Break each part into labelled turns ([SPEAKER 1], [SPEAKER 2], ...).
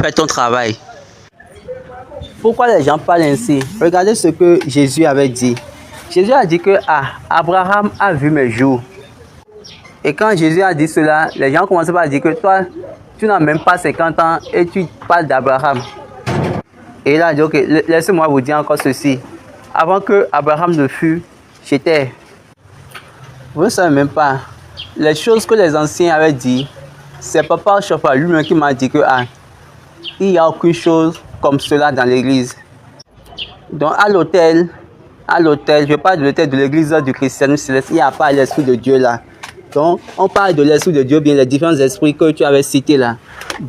[SPEAKER 1] Fais ton travail. Pourquoi les gens parlent ainsi? Regardez ce que Jésus avait dit. Jésus a dit que Abraham a vu mes jours. Et quand Jésus a dit cela, les gens commençaient par dire que toi, tu n'as même pas 50 ans et tu parles d'Abraham. Et il a dit, ok, laissez-moi vous dire encore ceci. Avant que Abraham ne fût, j'étais. Vous ne savez même pas. Les choses que les anciens avaient dit, c'est Papa Chauffeur lui-même qui m'a dit que il n'y a aucune chose comme cela dans l'église. Donc à l'autel, je parle de l'autel de l'église du christianisme céleste, il n'y a pas l'esprit de Dieu là. Donc on parle de l'esprit de Dieu, bien les différents esprits que tu avais cités là.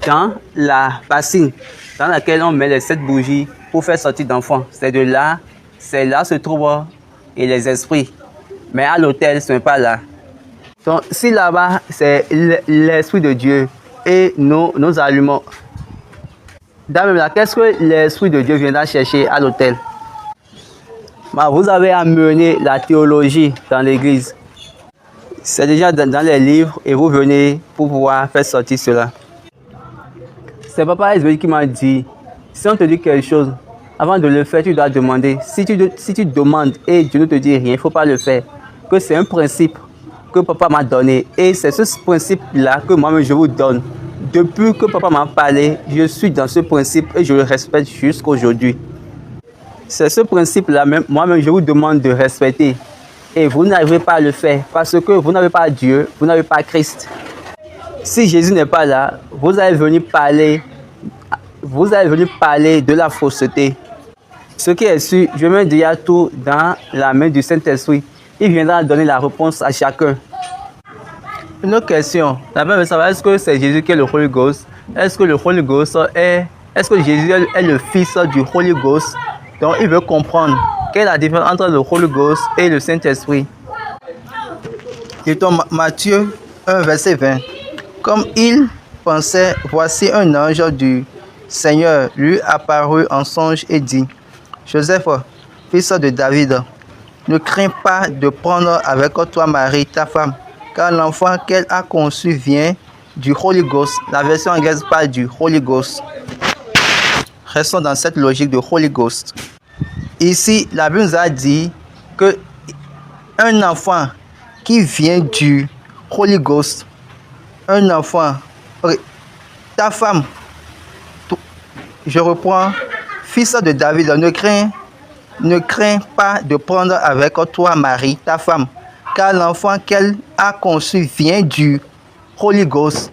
[SPEAKER 1] Dans la bassine dans laquelle on met les 7 bougies pour faire sortir d'enfants. C'est là se trouvent les esprits. Mais à l'autel, ce n'est pas là. Donc si là-bas, c'est l'esprit de Dieu et nous allumons. Dans là, qu'est-ce que l'esprit de Dieu viendra chercher à l'autel? Vous avez amené la théologie dans l'église. C'est déjà dans les livres et vous venez pour pouvoir faire sortir cela. C'est Papa Esbel qui m'a dit, si on te dit quelque chose, avant de le faire, tu dois demander. Si tu demandes et Dieu ne te dit rien, il ne faut pas le faire. Que c'est un principe que Papa m'a donné. Et c'est ce principe-là que moi-même je vous donne. Depuis que Papa m'a parlé, je suis dans ce principe et je le respecte jusqu'à aujourd'hui. C'est ce principe-là, moi-même je vous demande de respecter. Et vous n'arrivez pas à le faire parce que vous n'avez pas Dieu, vous n'avez pas Christ. Si Jésus n'est pas là, vous allez venir parler de la fausseté. Ce qui est sûr, je mets déjà tout dans la main du Saint-Esprit. Il viendra donner la réponse à chacun. Une autre question. La première veut savoir, est-ce que c'est Jésus qui est le Holy Ghost? Est-ce que le Holy Ghost est-ce que Jésus est le fils du Holy Ghost? Donc il veut comprendre quelle est la différence entre le Holy Ghost et le Saint-Esprit.
[SPEAKER 2] Dans Matthieu 1, verset 20. Comme il pensait, voici un ange du Seigneur lui apparut en songe et dit, Joseph, fils de David, ne crains pas de prendre avec toi Marie, ta femme, car l'enfant qu'elle a conçu vient du Holy Ghost. La version anglaise parle du Holy Ghost. Restons dans cette logique de Holy Ghost. Ici, la Bible nous a dit que un enfant qui vient du Holy Ghost, un enfant, ta femme, je reprends, fils de David, ne crains pas de prendre avec toi Marie, ta femme, car l'enfant qu'elle a conçu vient du Holy Ghost,